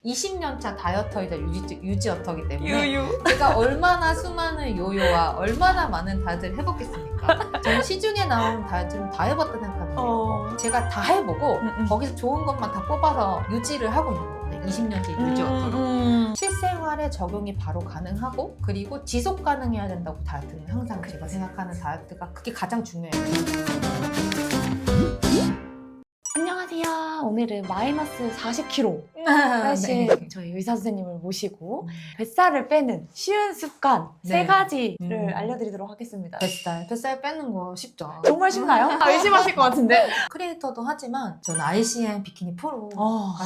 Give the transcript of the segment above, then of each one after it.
20년차 다이어터이자 유지어터이기 때문에 유유. 제가 얼마나 수많은 요요와 얼마나 많은 다이어트를 해봤겠습니까? 저는 시중에 나오는 다이어트는 다 해봤다 생각하는데요. 제가 다 해보고 거기서 좋은 것만 다 뽑아서 유지를 하고 있는 거거든요. 20년째 유지어터로. 실생활에 적용이 바로 가능하고 그리고 지속 가능해야 된다고 다이어트는 항상 제가 생각하는 다이어트가 그게 가장 중요해요. 안녕하세요. 오늘은 마이너스 40kg 빼신 네. 저희 의사 선생님을 모시고 뱃살을 빼는 쉬운 습관 네. 3가지를 알려드리도록 하겠습니다. 뱃살 빼는 거 쉽죠. 정말 쉽나요? 의심하실 것 같은데. 크리에이터도 하지만 저는 ICM 비키니 프로가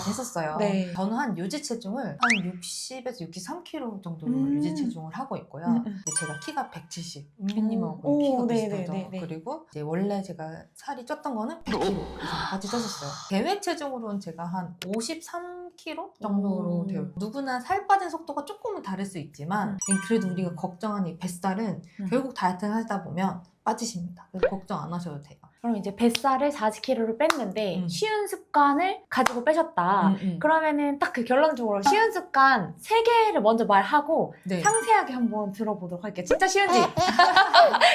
됐었어요. 네. 저는 한 유지 체중을 한 60에서 63kg 정도로 유지 체중을 하고 있고요. 근데 제가 키가 170, 은비님하고 키가 비슷하죠. 그리고 이제 원래 제가 살이 쪘던 거는 100kg 이상까지 쪘었어요. 계획 체중으로는 제가 한 53kg 정도로 돼요. 누구나 살 빠진 속도가 조금은 다를 수 있지만 그래도 우리가 걱정하는 이 뱃살은 결국 다이어트를 하다 보면 빠지십니다. 그래서 걱정 안 하셔도 돼요. 그럼 이제 뱃살을 40kg를 뺐는데 쉬운 습관을 가지고 빼셨다. 그러면은 딱 그 결론적으로 쉬운 습관 3개를 먼저 말하고 네. 상세하게 한번 들어보도록 할게요. 진짜 쉬운지.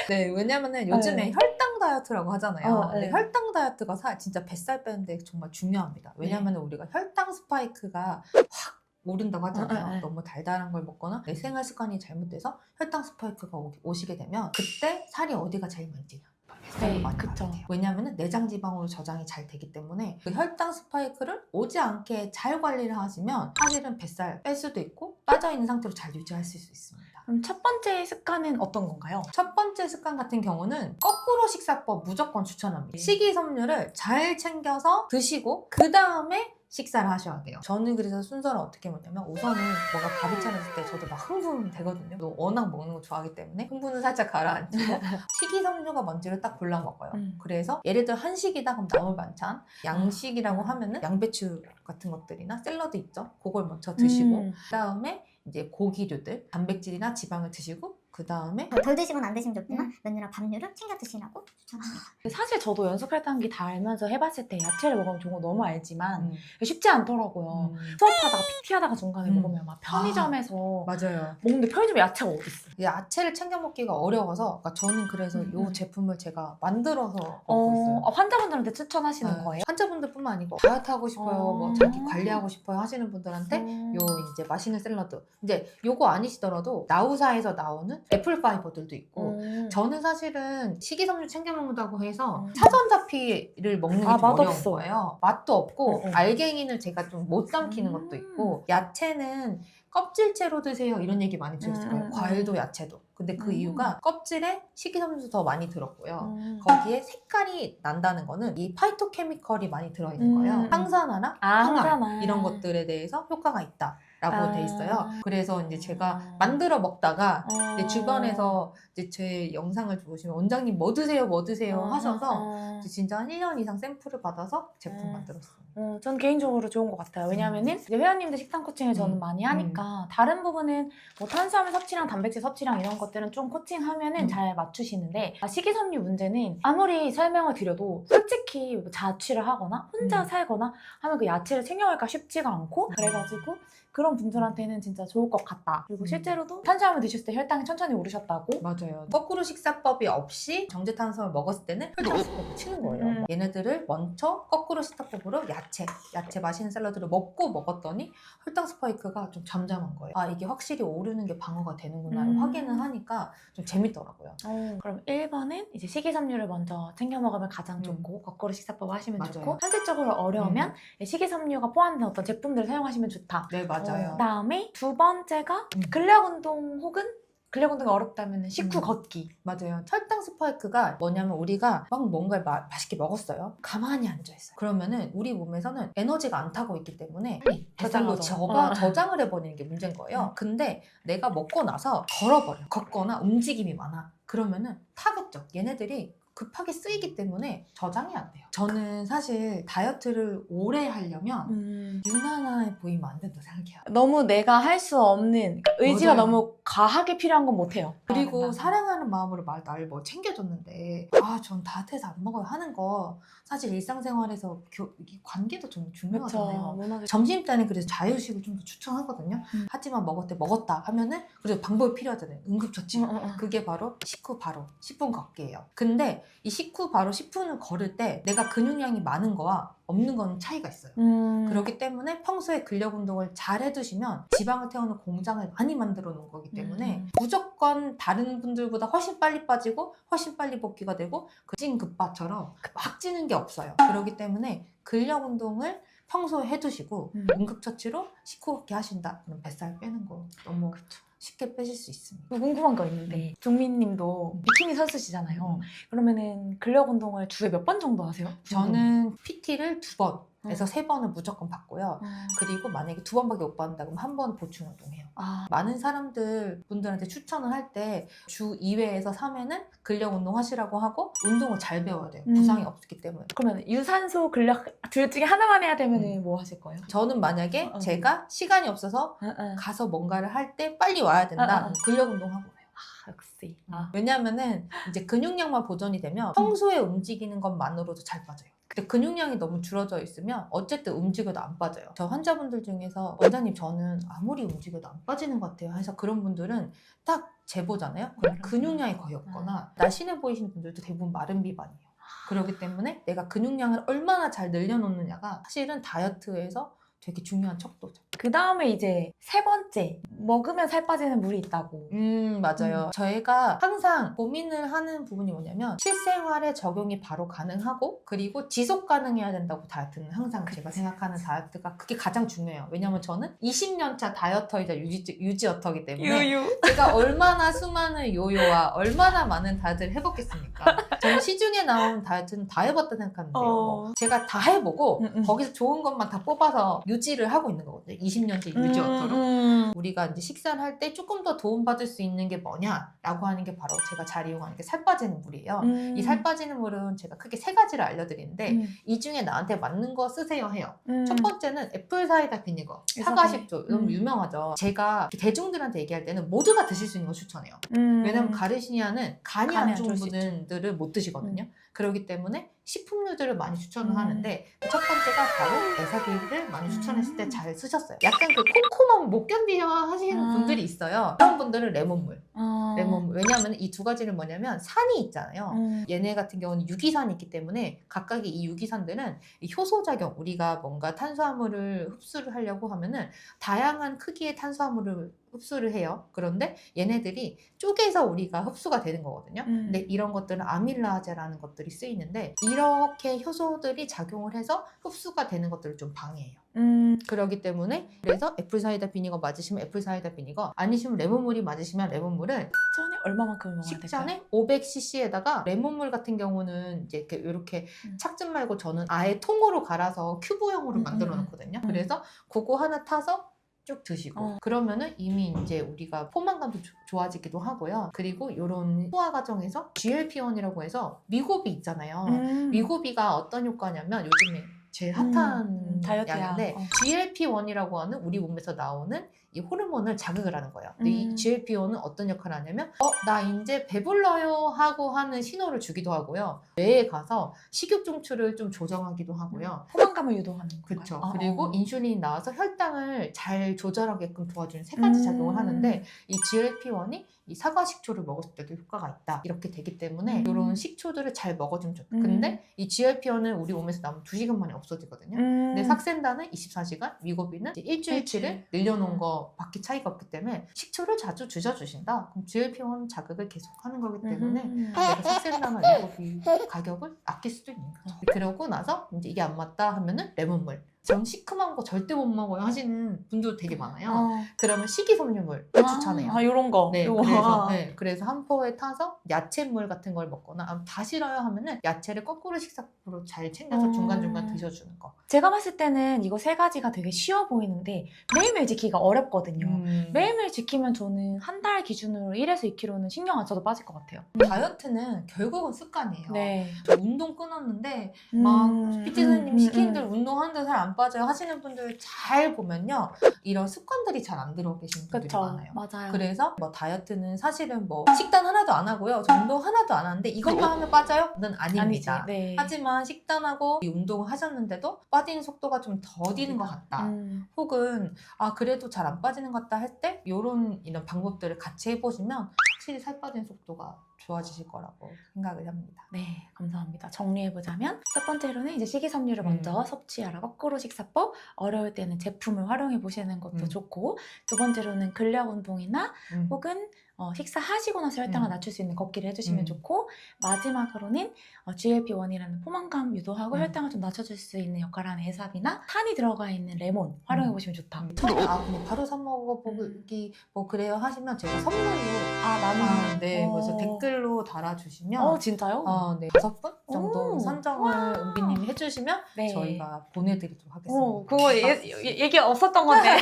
네, 왜냐면은 요즘에 혈당 다이어트라고 하잖아요. 근데 네. 혈당 다이어트가 진짜 뱃살 빼는데 정말 중요합니다. 왜냐면은 우리가 혈당 스파이크가 확 오른다고 하잖아요. 너무 달달한 걸 먹거나 내 생활 습관이 잘못돼서 혈당 스파이크가 오시게 되면 그때 살이 어디가 제일 많이 찌냐? 뱃살이 많이 가게 돼요. 왜냐면은 내장 지방으로 저장이 잘 되기 때문에 그 혈당 스파이크를 오지 않게 잘 관리를 하시면 사실은 뱃살 뺄 수도 있고 빠져있는 상태로 잘 유지하실 수 있습니다. 그럼 첫 번째 습관은 어떤 건가요? 첫 번째 습관 같은 경우는 거꾸로 식사법 무조건 추천합니다. 식이섬유를 잘 챙겨서 드시고 그 다음에 식사를 하셔야 돼요. 저는 그래서 순서를 어떻게 먹냐면 우선은 뭐가 밥이 차렸을 때 저도 막 흥분 되거든요. 또 워낙 먹는 거 좋아하기 때문에 흥분은 살짝 가라앉히고 식이섬유가 뭔지를 딱 골라 먹어요. 그래서 예를 들어 한식이다 그럼 나물 반찬, 양식이라고 하면은 양배추 같은 것들이나 샐러드 있죠? 그걸 먼저 드시고 그 다음에 이제 고기류들, 단백질이나 지방을 드시고 그 다음에 덜 드시거나 안 드시면 좋지만 면류나 밥류를 챙겨 드시라고 추천합니다. 사실 저도 연습할 단계 다 알면서 해봤을 때 야채를 먹으면 좋은 거 너무 알지만 쉽지 않더라고요. 수업하다가 PT하다가 중간에 먹으면 막 편의점에서 맞아요. 먹는데 편의점에 야채가 어디 있어? 야채를 챙겨 먹기가 어려워서 그러니까 저는 그래서 이 제품을 제가 만들어서 먹고 있어요. 환자분들한테 추천하시는 거예요? 환자분들뿐만 아니고 다이어트 하고 싶어요, 뭐 자기 관리하고 싶어요 하시는 분들한테 요 이제 맛있는 샐러드 이제 요거 아니시더라도 나우사에서 나오는 애플 파이버들도 있고 저는 사실은 식이섬유 챙겨 먹는다고 해서 사전자피를 먹는 게 좀 어려운 거예요. 맛도 없고 알갱이는 제가 좀 못 삼키는 것도 있고 야채는 껍질째로 드세요 이런 얘기 많이 들었어요. 과일도 야채도. 근데 그 이유가 껍질에 식이섬유도 더 많이 들었고요. 거기에 색깔이 난다는 거는 이 파이토케미컬이 많이 들어있는 거예요. 항산화나 항암 이런 것들에 대해서 효과가 있다. 라고 돼 있어요. 그래서 이제 제가 만들어 먹다가 이제 주변에서 이제 제 영상을 보시면 원장님 뭐 드세요 하셔서 진짜 한 1년 이상 샘플을 받아서 제품 만들었어요. 전 개인적으로 좋은 것 같아요. 왜냐면은 이제 회원님들 식단 코칭을 저는 많이 하니까 다른 부분은 뭐 탄수화물 섭취랑 단백질 섭취랑 이런 것들은 좀 코칭하면은 잘 맞추시는데 식이섬유 문제는 아무리 설명을 드려도 솔직히 뭐 자취를 하거나 혼자 살거나 하면 그 야채를 챙겨갈까 쉽지가 않고 그래가지고 그런 분들한테는 진짜 좋을 것 같다. 그리고 실제로도 탄수화물 드셨을 때 혈당이 천천히 오르셨다고? 맞아요. 거꾸로 식사법이 없이 정제탄수화물 먹었을 때는 혈당 스파이크 치는 거예요. 얘네들을 먼저 거꾸로 식사법으로 야채 맛있는 샐러드를 먹고 먹었더니 혈당 스파이크가 좀 잠잠한 거예요. 아 이게 확실히 오르는 게 방어가 되는구나 확인을 하니까 좀 재밌더라고요. 그럼 1번은 이제 식이섬유를 먼저 챙겨 먹으면 가장 좋고 거꾸로 식사법 하시면 맞아요. 좋고 현실적으로 어려우면 식이섬유가 포함된 어떤 제품들을 사용하시면 좋다. 네 맞아요. 그다음에 두 번째가 근력 운동 혹은 근력 운동이 어렵다면 식후 걷기. 맞아요. 혈당 스파이크가 뭐냐면 우리가 막 뭔가를 맛있게 먹었어요. 가만히 앉아있어요. 그러면은 우리 몸에서는 에너지가 안 타고 있기 때문에 뱃살로 저장을 해버리는 게 문제인 거예요. 근데 내가 먹고 나서 걸어버려. 걷거나 움직임이 많아. 그러면은 타겠죠. 얘네들이 급하게 쓰이기 때문에 저장이 안 돼요. 저는 사실 다이어트를 오래 하려면 유난해 보이면 안 된다고 생각해요. 너무 내가 할 수 없는 의지가 맞아요. 너무 과하게 필요한 건 못해요. 그리고 사랑하는 마음으로 나를 뭐 챙겨줬는데 전 다이어트해서 안 먹어요 하는 거 사실 일상생활에서 이게 관계도 좀 중요하잖아요. 문화적 점심 때는 그래서 자유식을 좀 더 추천하거든요. 하지만 먹었다 하면은 그래도 방법이 필요하잖아요. 응급처치. 그게 바로 식후 바로 10분 걷기예요. 근데 이 식후 바로 10분을 걸을 때 내가 근육량이 많은 거와 없는 건 차이가 있어요. 그렇기 때문에 평소에 근력 운동을 잘 해두시면 지방을 태우는 공장을 많이 만들어 놓은 거기 때문에 무조건 다른 분들보다 훨씬 빨리 빠지고 훨씬 빨리 복귀가 되고 급진급파처럼 막 찌는 게 없어요. 그렇기 때문에 근력 운동을 평소에 해두시고 응급처치로 식후 걷기 하신다. 그럼 뱃살 빼는 거 너무 쉽게 빼실 수 있습니다. 궁금한 거 있는데 종민님도 비키니 선수시잖아요. 그러면은 근력 운동을 주에 몇 번 정도 하세요? 저는 PT를 2번에서 3번을 무조건 받고요. 그리고 만약에 2번밖에 못 받는다 그러면 한 번 보충 운동해요. 많은 분들한테 추천을 할 때 주 2회에서 3회는 근력 운동 하시라고 하고 운동을 잘 배워야 돼요. 부상이 없기 때문에. 그러면 유산소 근력 둘 중에 하나만 해야 되면 뭐 하실 거예요? 저는 만약에 제가 시간이 없어서 가서 뭔가를 할 때 빨리 와야 된다. 그럼 근력 운동하고 와요. 역시. 왜냐면은 이제 근육량만 보존이 되면 평소에 움직이는 것만으로도 잘 빠져요. 근데 근육량이 너무 줄어져 있으면 어쨌든 움직여도 안 빠져요. 저 환자분들 중에서 원장님 저는 아무리 움직여도 안 빠지는 것 같아요 해서 그런 분들은 딱 재보잖아요. 그럼 근육량이 거의 없거나 날씬해 보이시는 분들도 대부분 마른 비만이에요. 그렇기 때문에 내가 근육량을 얼마나 잘 늘려놓느냐가 사실은 다이어트에서 되게 중요한 척도죠. 그 다음에 이제 세 번째, 먹으면 살 빠지는 물이 있다고. 맞아요. 저희가 항상 고민을 하는 부분이 뭐냐면 실생활에 적용이 바로 가능하고 그리고 지속 가능해야 된다고 다이어트는 항상 제가 생각하는 다이어트가 그게 가장 중요해요. 왜냐면 저는 20년차 다이어터이자 유지어터이기 때문에 제가 얼마나 수많은 요요와 얼마나 많은 다이어트를 해봤겠습니까? 저는 시중에 나온 다이어트는 다 해봤다 생각하는데요. 제가 다 해보고 거기서 좋은 것만 다 뽑아서 유지를 하고 있는 거거든요. 20년째 유지어터로. 우리가 이제 식사를 할 때 조금 더 도움받을 수 있는 게 뭐냐라고 하는 게 바로 제가 잘 이용하는 게 살 빠지는 물이에요. 이 살 빠지는 물은 제가 크게 3가지를 알려드리는데 이 중에 나한테 맞는 거 쓰세요 해요. 첫 번째는 애플 사이다 비니거, 사과 식초 너무 유명하죠. 제가 대중들한테 얘기할 때는 모두가 드실 수 있는 거 추천해요. 왜냐면 가르시니아는 간이 안 좋은 분들은 못 드시거든요. 그렇기 때문에 식품류들을 많이 추천을 하는데 첫 번째가 바로 에사비를 많이 추천했을 때 잘 쓰셨어요. 약간 그 콤콤함 못 견디려 하시는 분들이 있어요. 그런 분들은 레몬물. 왜냐하면 이 2가지는 뭐냐면 산이 있잖아요. 얘네 같은 경우는 유기산이 있기 때문에 각각의 이 유기산들은 이 효소작용, 우리가 뭔가 탄수화물을 흡수를 하려고 하면은 다양한 크기의 탄수화물을 흡수를 해요. 그런데 얘네들이 쪼개서 우리가 흡수가 되는 거거든요. 근데 이런 것들은 아밀라제라는 것들이 쓰이는데 이렇게 효소들이 작용을 해서 흡수가 되는 것들을 좀 방해해요. 그렇기 때문에 그래서 애플사이다 비니거 맞으시면 애플사이다 비니거, 아니시면 레몬물이 맞으시면 레몬물을 식전에 얼마만큼 먹어야 될까요? 식전에 500cc에다가 레몬물 같은 경우는 이제 이렇게 착즙 말고 저는 아예 통으로 갈아서 큐브형으로 만들어 놓거든요. 그래서 그거 하나 타서 쭉 드시고 그러면은 이미 이제 우리가 포만감도 좋아지기도 하고요. 그리고 이런 소화 과정에서 GLP-1이라고 해서 위고비 있잖아요. 위고비가 어떤 효과냐면 요즘에 제일 핫한 약인데 GLP-1이라고 하는 우리 몸에서 나오는 이 호르몬을 자극을 하는 거예요. 근데 이 GLP-1은 어떤 역할을 하냐면 나 이제 배불러요 하고 하는 신호를 주기도 하고요. 뇌에 가서 식욕 중추를 좀 조정하기도 하고요. 포만감을 유도하는 건가요? 그렇죠. 그리고 인슐린이 나와서 혈당을 잘 조절하게끔 도와주는 3가지 작용을 하는데 이 GLP-1이 이 사과 식초를 먹었을 때도 효과가 있다. 이렇게 되기 때문에 이런 식초들을 잘 먹어주면 좋다. 근데 이 GLP-1은 우리 몸에서 나오면 2시간 만에 없어지거든요. 근데 삭센다는 24시간, 위고비는 일주일치를 늘려놓은 거 밖에 차이가 없기 때문에 식초를 자주 주셔주신다. 그럼 GLP-1 자극을 계속하는 거기 때문에 내가 삭센다나 위고비 가격을 아낄 수도 있는 거죠. 그러고 나서 이제 이게 안 맞다 하면은 레몬물. 전 시큼한 거 절대 못 먹어요 하시는 분도 되게 많아요. 어. 그러면 식이섬유물 추천해요. 아, 요런 거. 네, 요거. 그래서 한 포에 타서 야채물 같은 걸 먹거나 다 싫어요 하면은 야채를 거꾸로 식사법으로 잘 챙겨서 중간중간 드셔주는 거. 제가 봤을 때는 이거 세 가지가 되게 쉬워 보이는데 매일매일 지키기가 어렵거든요. 매일매일 지키면 저는 한 달 기준으로 1에서 2kg는 신경 안 써도 빠질 것 같아요. 다이어트는 결국은 습관이에요. 네. 저 운동 끊었는데 막 PT 선생님이 시키는 대로 운동하는데 살 안 빠져요 하시는 분들 잘 보면요. 이런 습관들이 잘 안 들어 계시는 분들이 그쵸. 많아요. 맞아요. 그래서 뭐 다이어트는 사실은 뭐 식단 하나도 안 하고요. 저 운동 하나도 안 하는데 이것만 하면 빠져요? 는 아닙니다. 아니지. 네. 하지만 식단하고 이 운동을 하셨는데도 빠지는 속도가 좀 더디는 것 같다. 혹은 아 그래도 잘 안 빠지는 것 같다 할 때 이런 방법들을 같이 해보시면 확실히 살 빠지는 속도가 좋아지실 거라고 생각을 합니다. 네, 감사합니다. 정리해보자면 첫 번째로는 이제 식이섬유를 먼저 섭취하라. 거꾸로 식사법. 어려울 때는 제품을 활용해 보시는 것도 좋고, 두 번째로는 근력 운동이나 혹은 식사하시고 나서 혈당을 낮출 수 있는 걷기를 해주시면 좋고, 마지막으로는 GLP-1이라는 포만감 유도하고 혈당을 좀 낮춰줄 수 있는 역할을 하는 해삼이나 탄이 들어가 있는 레몬 활용해 보시면 좋다. 처음에 뭐 바로 사 먹어보기 뭐 그래요 하시면 제가 선물로 나는 네, 그래서 댓글로 달아주시면 진짜요? 네, 5분 정도 오. 선정을 은비님이 해주시면 네. 저희가 보내드리도록 하겠습니다. 그거 얘기 없었던 건데.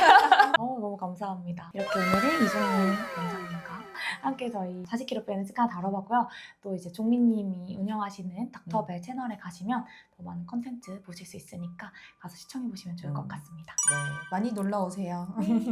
너무 감사합니다. 이렇게 오늘은 이종민 원장님과 함께 저희 40kg 빼는 습관 다뤄봤고요. 또 이제 종민님이 운영하시는 닥터벨 채널에 가시면 더 많은 컨텐츠 보실 수 있으니까 가서 시청해보시면 좋을 것 같습니다. 네, 많이 놀러 오세요.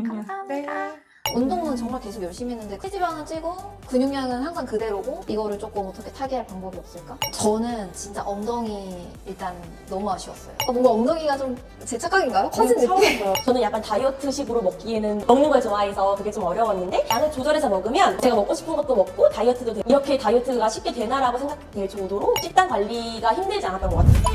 감사합니다. 운동은 정말 계속 열심히 했는데 체지방은 찌고 근육량은 항상 그대로고 이거를 조금 어떻게 타개할 방법이 없을까? 저는 진짜 엉덩이 일단 너무 아쉬웠어요. 뭔가 엉덩이가 좀 제 착각인가요? 커진 느낌? 저는 약간 다이어트식으로 먹기에는 먹는 걸 좋아해서 그게 좀 어려웠는데 양을 조절해서 먹으면 제가 먹고 싶은 것도 먹고 다이어트도 이렇게 다이어트가 쉽게 되나라고 생각될 정도로 식단 관리가 힘들지 않았던 것 같아요.